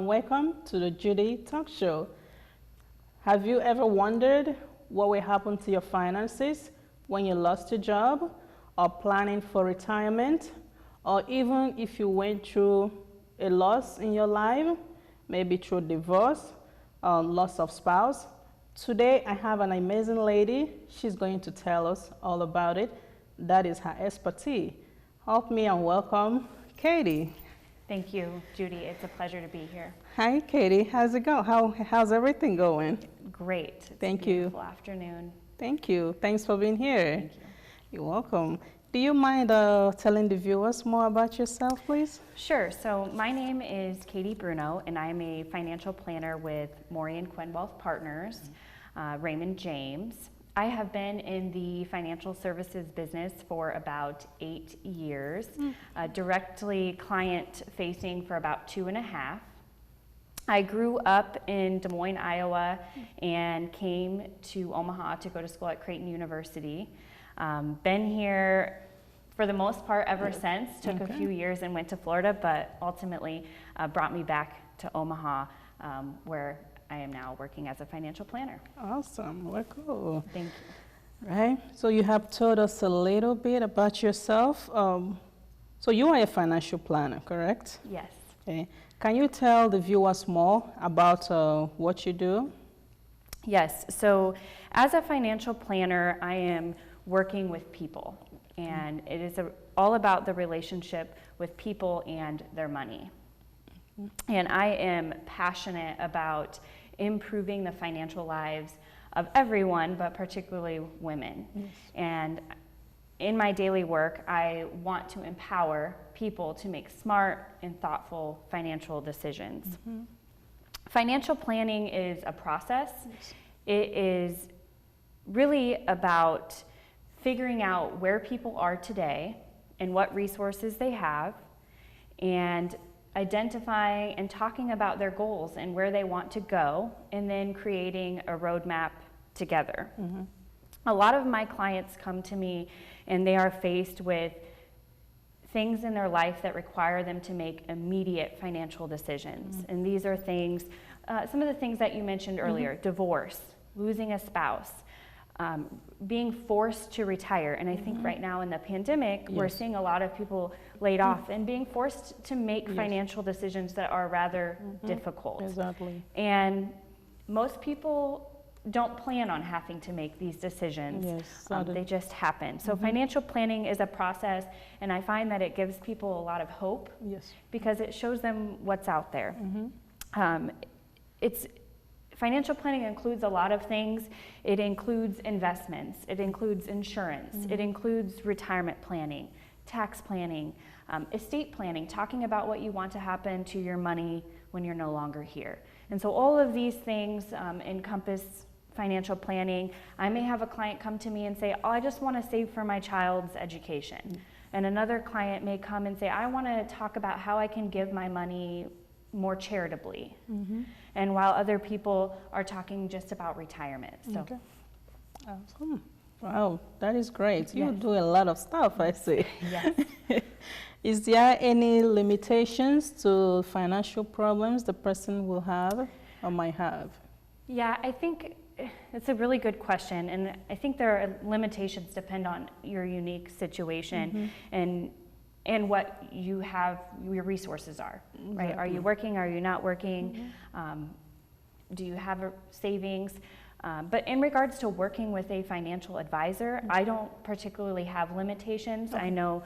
welcome to the Judy Talk Show. Have you ever wondered what will happen to your finances when you lost your job, or planning for retirement, or even if you went through a loss in your life, maybe through divorce, loss of spouse? Today, I have an amazing lady. She's going to tell us all about it. That is her expertise. Help me and welcome Katie. Thank you, Judy. It's a pleasure to be here. Hi, Katie. How's it going? How's everything going? Great. It's Thank a you. beautiful afternoon. Thank you. Thanks for being here. Thank you. You're welcome. Do you mind telling the viewers more about yourself, please? Sure. So my name is Katie Bruno, and I'm a financial planner with Maury and Quinn Wealth Partners, Raymond James. I have been in the financial services business for about 8 years, directly client-facing for about 2.5. I grew up in Des Moines, Iowa, and came to Omaha to go to school at Creighton University. Been here for the most part ever since. Took a few years and went to Florida, but ultimately brought me back to Omaha, where I am now working as a financial planner. Awesome. Well, cool. Thank you. Right. So you have told us a little bit about yourself. So you are a financial planner, correct? Yes. Okay. Can you tell the viewers more about what you do? Yes. So as a financial planner, I am working with people, and it is all about the relationship with people and their money. And I am passionate about improving the financial lives of everyone, but particularly women. Yes. And in my daily work, I want to empower people to make smart and thoughtful financial decisions. Financial planning is a process. Yes. It is really about figuring out where people are today and what resources they have, and identifying and talking about their goals and where they want to go, and then creating a roadmap together. A lot of my clients come to me and they are faced with things in their life that require them to make immediate financial decisions. And these are things, some of the things that you mentioned earlier: divorce, losing a spouse, being forced to retire. And I think right now in the pandemic, we're seeing a lot of people laid off and being forced to make financial decisions that are rather difficult. Exactly. And most people don't plan on having to make these decisions. Yes, they just happen. So financial planning is a process, and I find that it gives people a lot of hope. Yes. Because it shows them what's out there. Financial planning includes a lot of things. It includes investments, it includes insurance, it includes retirement planning, tax planning, estate planning, talking about what you want to happen to your money when you're no longer here. And so all of these things encompass financial planning. I may have a client come to me and say, oh, I just want to save for my child's education. And another client may come and say, I want to talk about how I can give my money more charitably. And while other people are talking just about retirement. So. Awesome. Wow, that is great. You do a lot of stuff, I see. Yes. Is there any limitations to financial problems the person will have or might have? Yeah, I think it's a really good question. And I think there are limitations depend on your unique situation and what you have, your resources are, right? Are you working? Are you not working? Do you have savings? But in regards to working with a financial advisor, I don't particularly have limitations. I know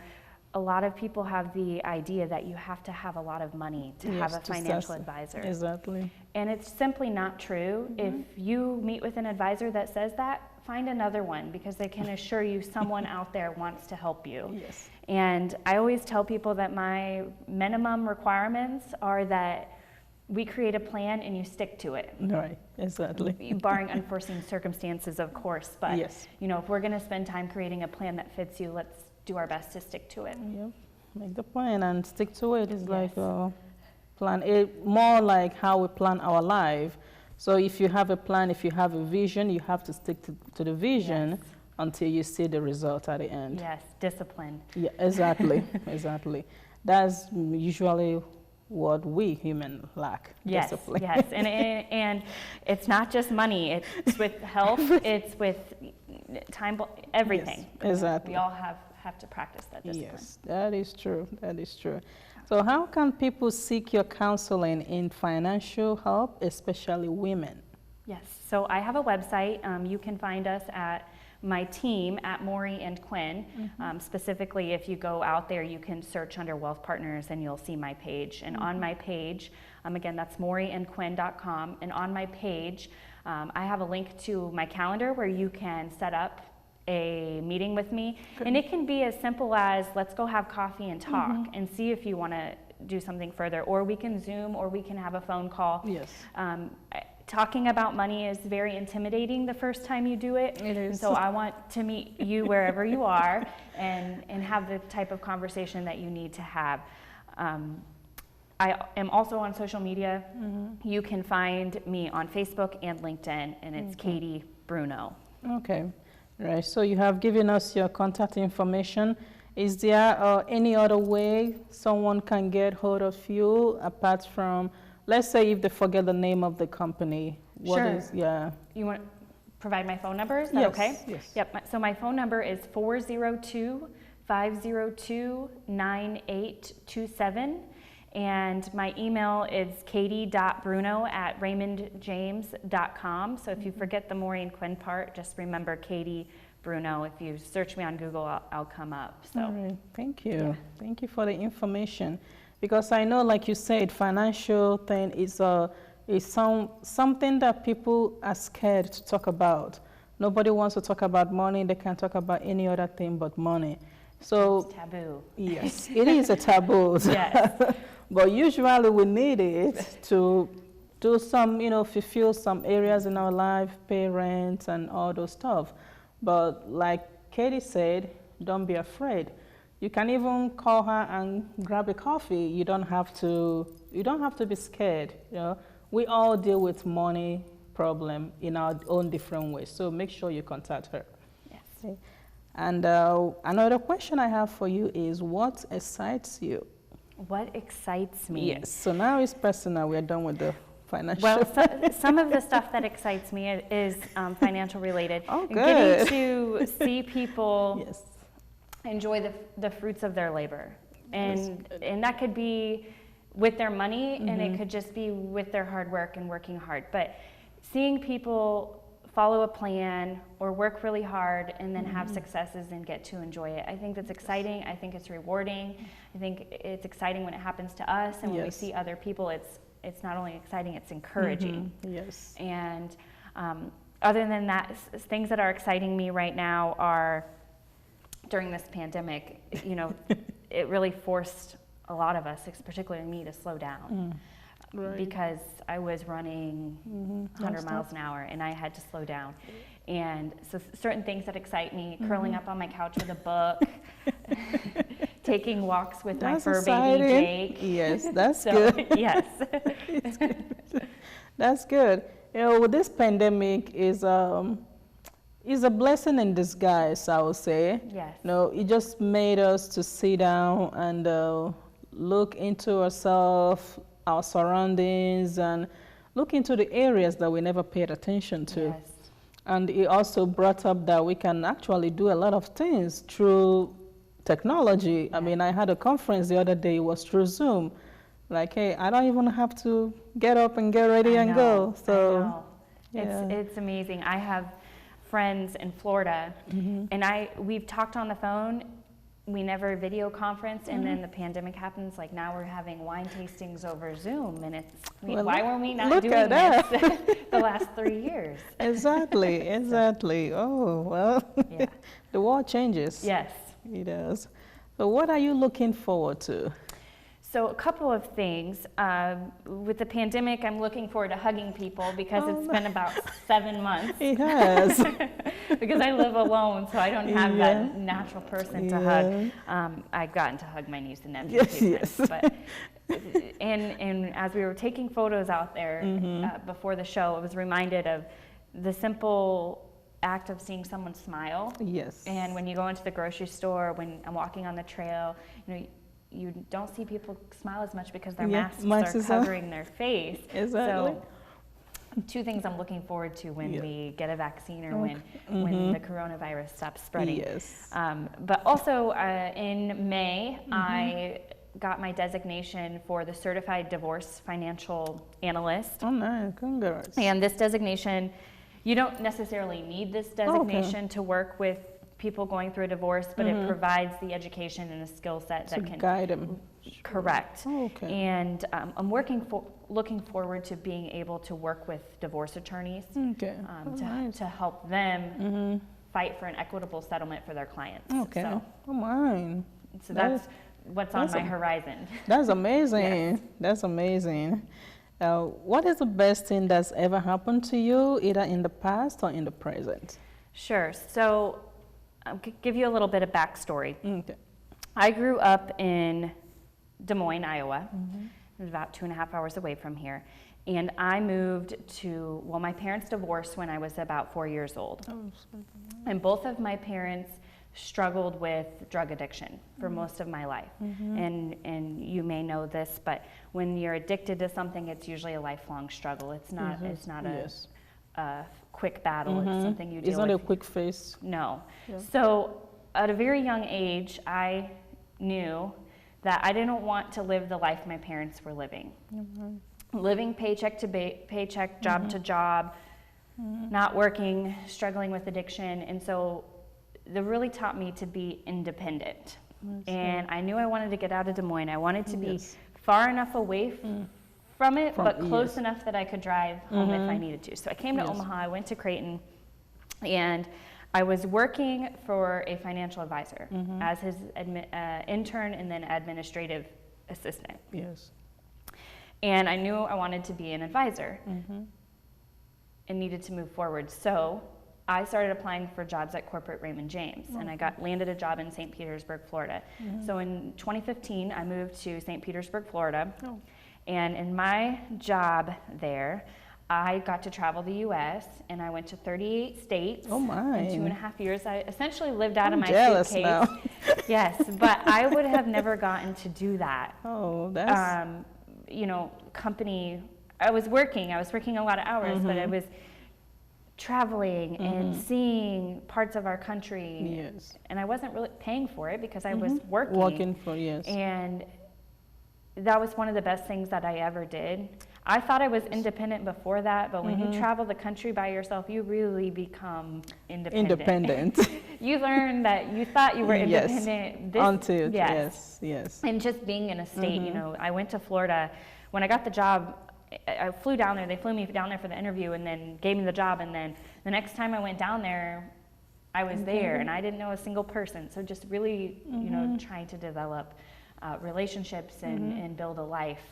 a lot of people have the idea that you have to have a lot of money to have a financial advisor. Exactly. And it's simply not true. If you meet with an advisor that says that, find another one, because I can assure you someone out there wants to help you. Yes. And I always tell people that my minimum requirements are that we create a plan and you stick to it. Right, exactly. Barring unforeseen circumstances, of course. But you know, if we're going to spend time creating a plan that fits you, let's do our best to stick to it. Yep. Make the plan and stick to it. It's like plan it, more like how we plan our life. So if you have a plan, if you have a vision, you have to stick to the vision until you see the result at the end. Yes, discipline. Yeah, exactly, exactly. That's usually what we human lack. Yes, discipline. yes, and it's not just money. It's with health. It's with time. Everything. Yes, exactly. We all have to practice that discipline. Yes, that is true. That is true. So how can people seek your counseling in financial help, especially women? Yes, so I have a website. You can find us at my team at Maury and Quinn. Specifically, if you go out there, you can search under Wealth Partners and you'll see my page. And on my page, again, that's MauryandQuinn.com. And on my page, I have a link to my calendar where you can set up a meeting with me. Good. And it can be as simple as, let's go have coffee and talk and see if you want to do something further. Or we can Zoom, or we can have a phone call. Yes. Talking about money is very intimidating the first time you do it. It is. So I want to meet you wherever you are and have the type of conversation that you need to have. I am also on social media. You can find me on Facebook and LinkedIn, and it's Katie Bruno. Okay. Right. So you have given us your contact information. Is there any other way someone can get hold of you apart from, let's say if they forget the name of the company? What Sure. is, yeah. You want to provide my phone number? Is that Yes, okay? yes. Yep. So my phone number is 402-502-9827. And my email is katie.bruno@raymondjames.com. So if you forget the Maury and Quinn part, just remember Katie Bruno. If you search me on Google, I'll come up. So. All right. Thank you. Yeah. Thank you for the information. Because I know, like you said, financial thing is something that people are scared to talk about. Nobody wants to talk about money. They can't talk about any other thing but money. So it's taboo. Yes, it is a taboo. Yes. But usually we need it to do some, fulfill some areas in our life, pay rent and all those stuff. But like Katie said, don't be afraid. You can even call her and grab a coffee. You don't have to be scared. We all deal with money problem in our own different ways. So make sure you contact her. Yes. Okay. And another question I have for you is, what excites you? What excites me? Yes. So now it's personal. We're done with the financial. Well, some of the stuff that excites me is financial related. Oh, good. Getting to see people Yes. enjoy the fruits of their labor. And that could be with their money, and it could just be with their hard work and working hard. But seeing people follow a plan or work really hard and then have successes and get to enjoy it, I think that's exciting. I think it's rewarding. I think it's exciting when it happens to us, and when we see other people, it's not only exciting, it's encouraging. Yes. And other than that, things that are exciting me right now are, during this pandemic, it really forced a lot of us, particularly me, to slow down. Right. Because I was running 100 miles an hour and I had to slow down. And so certain things that excite me, curling up on my couch with a book, taking walks with my fur baby Jake. Yes, that's good. Yes. It's good. That's good. With this pandemic is a blessing in disguise, I would say. Yes. It just made us to sit down and look into ourselves, our surroundings, and look into the areas that we never paid attention to. Yes. And it also brought up that we can actually do a lot of things through technology. I mean, I had a conference the other day, it was through Zoom. Like, hey, I don't even have to get up and get ready and go. So, it's amazing. I have friends in Florida, and we've talked on the phone. We never video conference, and then the pandemic happens. Like, now we're having wine tastings over Zoom, and why were we not doing this the last 3 years? Exactly. Oh, well, the world changes. Yes. It does. So what are you looking forward to? So a couple of things. With the pandemic, I'm looking forward to hugging people because it's been about 7 months. It has. Because I live alone, so I don't have that natural person to hug. I've gotten to hug my niece and nephew. Yes. But, and as we were taking photos out there before the show, I was reminded of the simple act of seeing someone smile. Yes. And when you go into the grocery store, when I'm walking on the trail, you don't see people smile as much because their Yeah, masks are covering their face. Exactly. So, two things I'm looking forward to when we get a vaccine or Okay. when the coronavirus stops spreading. Yes. But also in May, I got my designation for the Certified Divorce Financial Analyst. Oh, nice. Congrats. And this designation, you don't necessarily need this designation to work with people going through a divorce, but it provides the education and a skill set that can guide them. Correct. Oh, okay. And I'm looking forward to being able to work with divorce attorneys to help them fight for an equitable settlement for their clients. Okay. So, Oh, mine. so that's what's on my horizon. That's amazing. Yes. That's amazing. What is the best thing that's ever happened to you, either in the past or in the present? Sure. So I'll give you a little bit of backstory. Okay. I grew up in Des Moines, Iowa. It was about 2.5 hours away from here. And I moved to, my parents divorced when I was about 4 years old. And both of my parents struggled with drug addiction for most of my life. And you may know this, but when you're addicted to something, it's usually a lifelong struggle. It's not a quick battle. It's something you deal with. It's not a quick fix. No. Yeah. So at a very young age, I knew that I didn't want to live the life my parents were living. Living paycheck to paycheck, job to job, not working, struggling with addiction. And so that really taught me to be independent. And I knew I wanted to get out of Des Moines. I wanted to be far enough away from it, but close enough that I could drive home if I needed to. So I came to Omaha, I went to Creighton, and I was working for a financial advisor as his intern and then administrative assistant. Yes. And I knew I wanted to be an advisor and needed to move forward. So I started applying for jobs at corporate Raymond James, and I landed a job in St. Petersburg, Florida. So in 2015, I moved to St. Petersburg, Florida. And in my job there, I got to travel the U.S. and I went to 38 states. Oh my! In 2.5 years, I essentially lived out of my jealous suitcase. Now. Yes, but I would have never gotten to do that. Oh, that's. Company. I was working a lot of hours, but I was traveling and seeing parts of our country. Yes. And I wasn't really paying for it because I was working. Working for And that was one of the best things that I ever did. I thought I was independent before that, but when you travel the country by yourself, you really become independent. You learn that you thought you were independent. Yes. And just being in a state, I went to Florida. When I got the job, I flew down there. They flew me down there for the interview and then gave me the job. And then the next time I went down there, I was there and I didn't know a single person. So just really, trying to develop relationships and build a life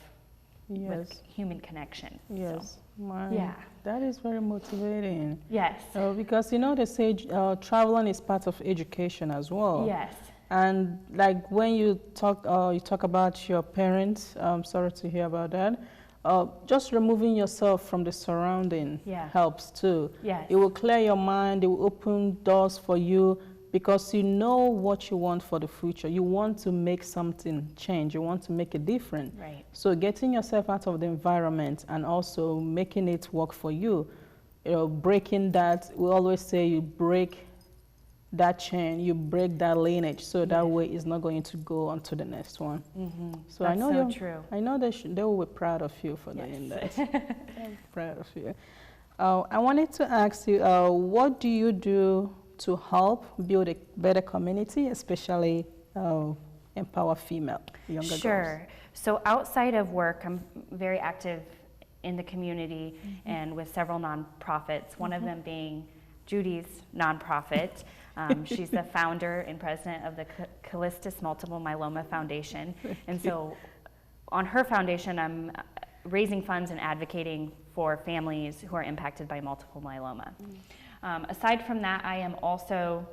with human connection. Yes. So, that is very motivating. Yes. Because they say traveling is part of education as well. Yes. And like when you talk about your parents, I'm sorry to hear about that. Just removing yourself from the surrounding helps too. Yes. It will clear your mind. It will open doors for you because you know what you want for the future. You want to make something change. You want to make a difference. Right. So getting yourself out of the environment and also making it work for you, breaking that, we always say you break that chain, you break that lineage, so that way it's not going to go on to the next one. So That's I know true. I know they will be proud of you for doing that. I'm proud of you. I wanted to ask you, what do you do to help build a better community, especially empower younger girls? Sure. So outside of work, I'm very active in the community and with several nonprofits, one of them being Judy's nonprofit. She's the founder and president of the Callistus Multiple Myeloma Foundation. And so on her foundation, I'm raising funds and advocating for families who are impacted by multiple myeloma. Aside from that, I am also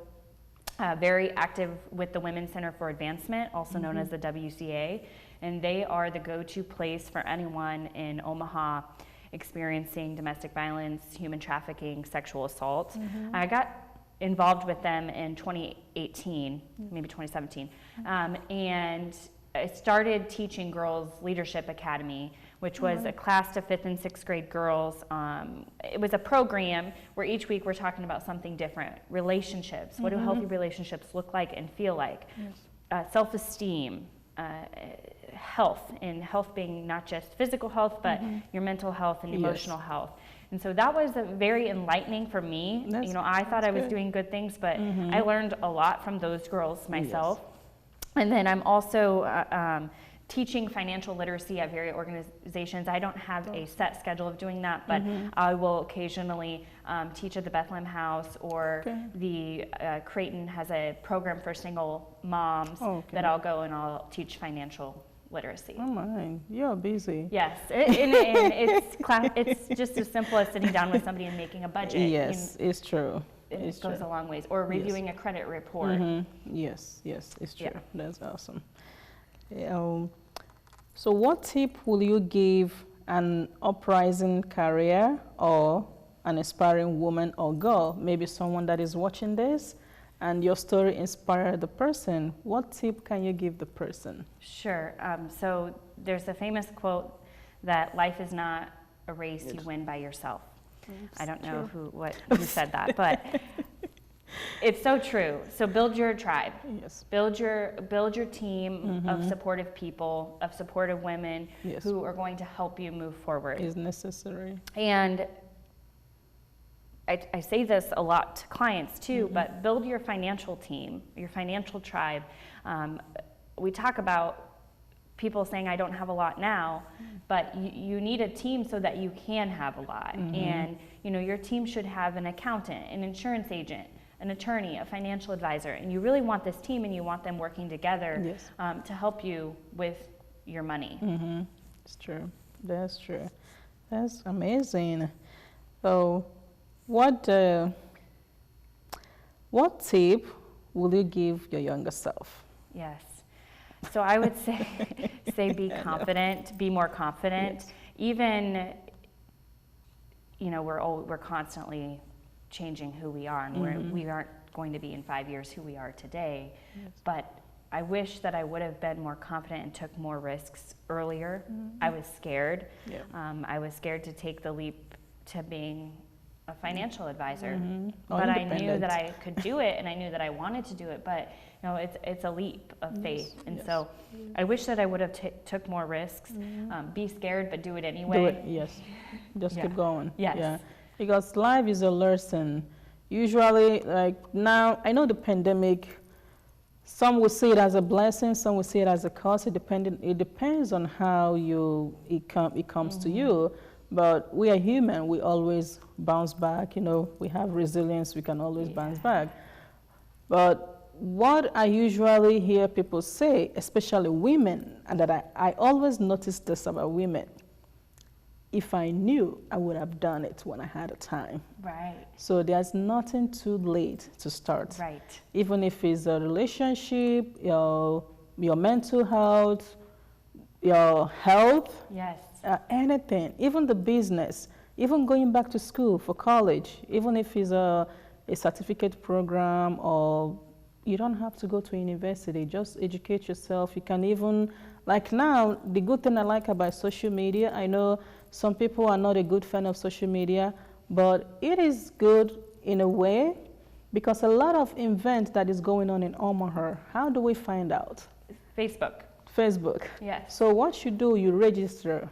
very active with the Women's Center for Advancement, also known as the WCA, and they are the go-to place for anyone in Omaha experiencing domestic violence, human trafficking, sexual assault. I got involved with them in 2018, maybe 2017, and I started teaching Girls Leadership Academy, which was a class to 5th and 6th grade girls. It was a program where each week we're talking about something different. Relationships, what do healthy relationships look like and feel like? Self-esteem, health, and health being not just physical health, but your mental health and emotional health. And so that was very enlightening for me. I thought I was doing good things, but I learned a lot from those girls myself. And then I'm also teaching financial literacy at various organizations. I don't have a set schedule of doing that, but I will occasionally teach at the Bethlehem House, or the Creighton has a program for single moms that I'll go and I'll teach financial literacy. Oh my, you're busy. Yes, and it's just as simple as sitting down with somebody and making a budget. Yes, it's true. It goes a long ways. Or reviewing a credit report. Yes, it's true. That's awesome. So what tip will you give an uprising career or an aspiring woman or girl, maybe someone that is watching this and your story inspired the person? What tip can you give the person? Sure. So there's a famous quote that life is not a race you win by yourself. I don't know who said that, but it's so true. So build your tribe. Yes. Build your team of supportive people, of supportive women who are going to help you move forward. Is necessary. And I say this a lot to clients too, but build your financial team, your financial tribe. We talk about people saying, I don't have a lot now, but you need a team so that you can have a lot. And your team should have an accountant, an insurance agent, an attorney, a financial advisor, and you really want this team and you want them working together to help you with your money. It's true. That's true. That's amazing. So what tip will you give your younger self? Yes. So I would say be confident, be more confident. Even, we're constantly changing who we are, and we aren't going to be in 5 years who we are today. But I wish that I would have been more confident and took more risks earlier. I was scared. I was scared to take the leap to being a financial advisor, but I knew that I could do it, and I knew that I wanted to do it. But it's a leap of faith, and so I wish that I would have took more risks. Be scared, but do it anyway. Do it, yes. Just keep going. Yes. Yeah. Because life is a lesson. Usually, like now, I know the pandemic, some will see it as a blessing, some will see it as a curse. It depends on how it comes to you. But we are human. We always bounce back. We have resilience. We can always bounce back. But what I usually hear people say, especially women, and that I always notice this about women, if I knew, I would have done it when I had the time. Right. So there's nothing too late to start. Right. Even if it's a relationship, your mental health, your health. Yes. Anything, even the business, even going back to school for college, even if it's a certificate program, or you don't have to go to university, just educate yourself. You can even, like now, the good thing I like about social media, I know some people are not a good fan of social media, but it is good in a way, because a lot of events that is going on in Omaha, how do we find out? Facebook. Yes. So what you do, you register.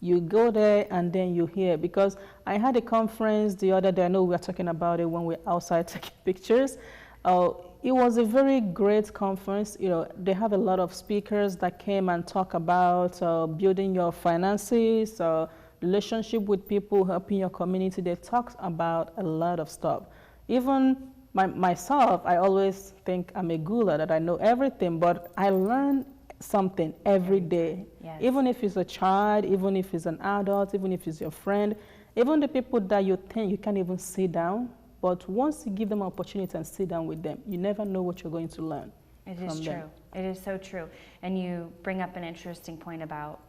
You go there and then you hear, because I had a conference the other day, I know we were talking about it when we were outside taking pictures. It was a very great conference. They have a lot of speakers that came and talk about building your finances, relationship with people, helping your community. They talked about a lot of stuff. Even myself, I always think I'm a guru, that I know everything, but I learn something every day. Yes. Even if it's a child, even if it's an adult, even if it's your friend, even the people that you think you can't even sit down, but once you give them an opportunity and sit down with them, you never know what you're going to learn. It is true. It is so true. And you bring up an interesting point about,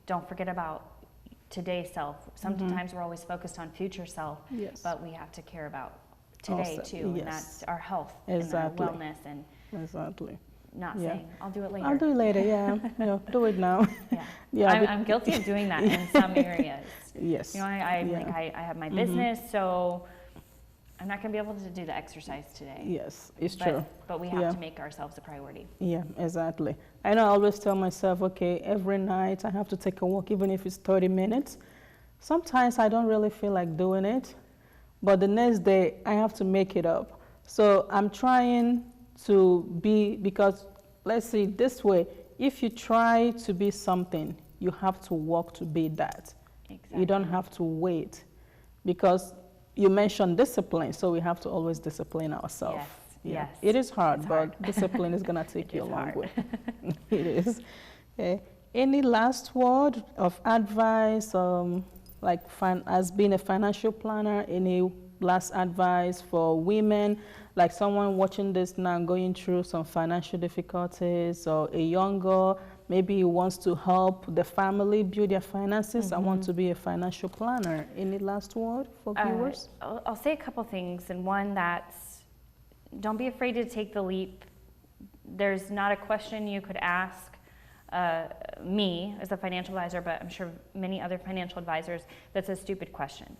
don't forget about today's self. Sometimes we're always focused on future self, but we have to care about today too, and that's our health and our wellness. And exactly. not Yeah. saying, I'll do it later. I'll do it later, yeah. No, do it now. Yeah, Yeah, I'm guilty of doing that in some areas. Yes. You know, I Yeah. like I have my business, so I'm not going to be able to do the exercise today. Yes, it's true. But we have Yeah. to make ourselves a priority. Yeah, exactly. I know I always tell myself, okay, every night I have to take a walk, even if it's 30 minutes. Sometimes I don't really feel like doing it, but the next day I have to make it up. So I'm trying to be, because let's see this way, if you try to be something, you have to work to be that. Exactly. You don't have to wait, because you mentioned discipline, so we have to always discipline ourselves. Yes, yes. It is hard, It's but hard. discipline is going to take you a is long hard. way. It is. Okay. Any last word of advice, as being a financial planner, any last advice for women, like someone watching this now going through some financial difficulties, or a young girl, maybe he wants to help the family build their finances. I want to be a financial planner. Any last word for viewers? I'll say a couple things, and one that's, don't be afraid to take the leap. There's not a question you could ask me as a financial advisor, but I'm sure many other financial advisors, that's a stupid question.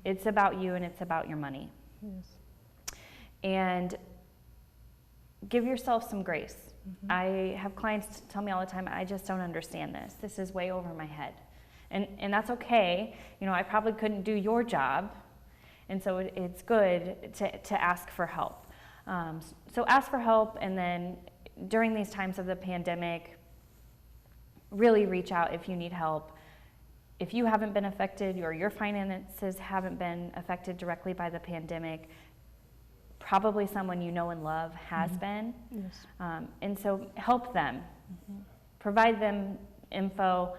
It's about you and it's about your money. Yes. And give yourself some grace. I have clients tell me all the time, I just don't understand this. This is way over my head. And that's okay. You know, I probably couldn't do your job. And so it's good to ask for help. So ask for help, and then during these times of the pandemic, really reach out if you need help. If you haven't been affected, or your finances haven't been affected directly by the pandemic, probably someone you know and love has been. Yes. And so help them. Provide them info,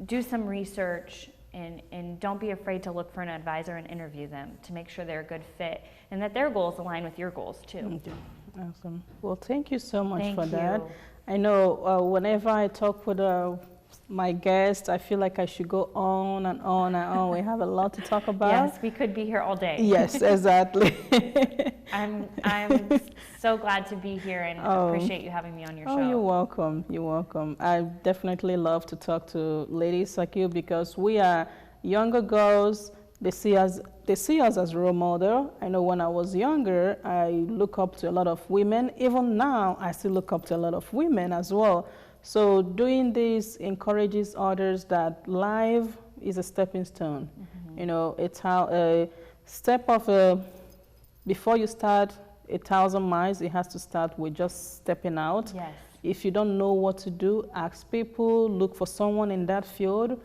do some research, and don't be afraid to look for an advisor and interview them to make sure they're a good fit and that their goals align with your goals too. Okay. Awesome. Well, thank you so much Thank for that. you. I know whenever I talk with my guests, I feel like I should go on and on and on. We have a lot to talk about. Yes, we could be here all day. Yes, exactly. I'm so glad to be here and appreciate you having me on your show. Oh, you're welcome. You're welcome. I definitely love to talk to ladies like you, because we are younger girls. They see us as role model. I know when I was younger, I look up to a lot of women. Even now, I still look up to a lot of women as well. So doing this encourages others that life is a stepping stone. You know, it's how a step of before you start 1,000 miles, it has to start with just stepping out. Yes. If you don't know what to do, ask people, look for someone in that field,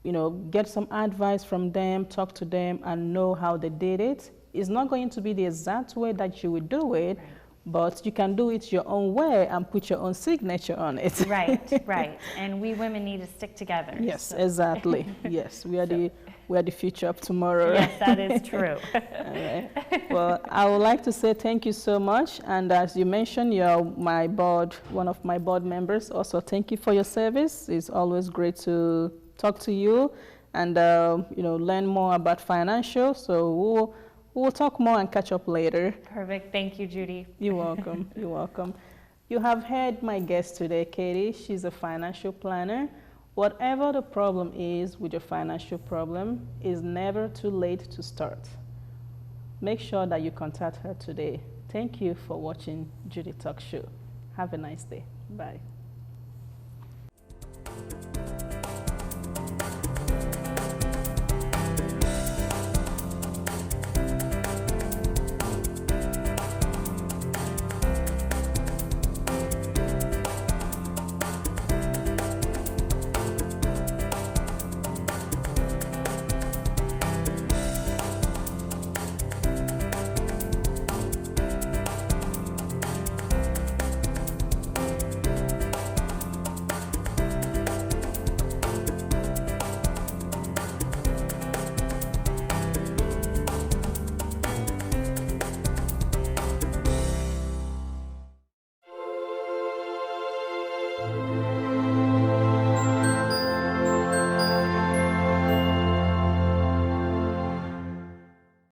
you know, get some advice from them, talk to them, and know how they did it. It's not going to be the exact way that you would do it, but you can do it your own way and put your own signature on it. Right, right. And we women need to stick together. Yes, so. exactly. Yes, we are the future of tomorrow. Yes, that is true. All right. Well, I would like to say thank you so much. And as you mentioned, you're one of my board members. Also, thank you for your service. It's always great to talk to you and learn more about financial. So we'll talk more and catch up later. Perfect. Thank you, Judy. You're welcome. You're welcome. You have heard my guest today, Katie. She's a financial planner. Whatever the problem is with your financial problem, it's never too late to start. Make sure that you contact her today. Thank you for watching Judy Talk Show. Have a nice day. Bye.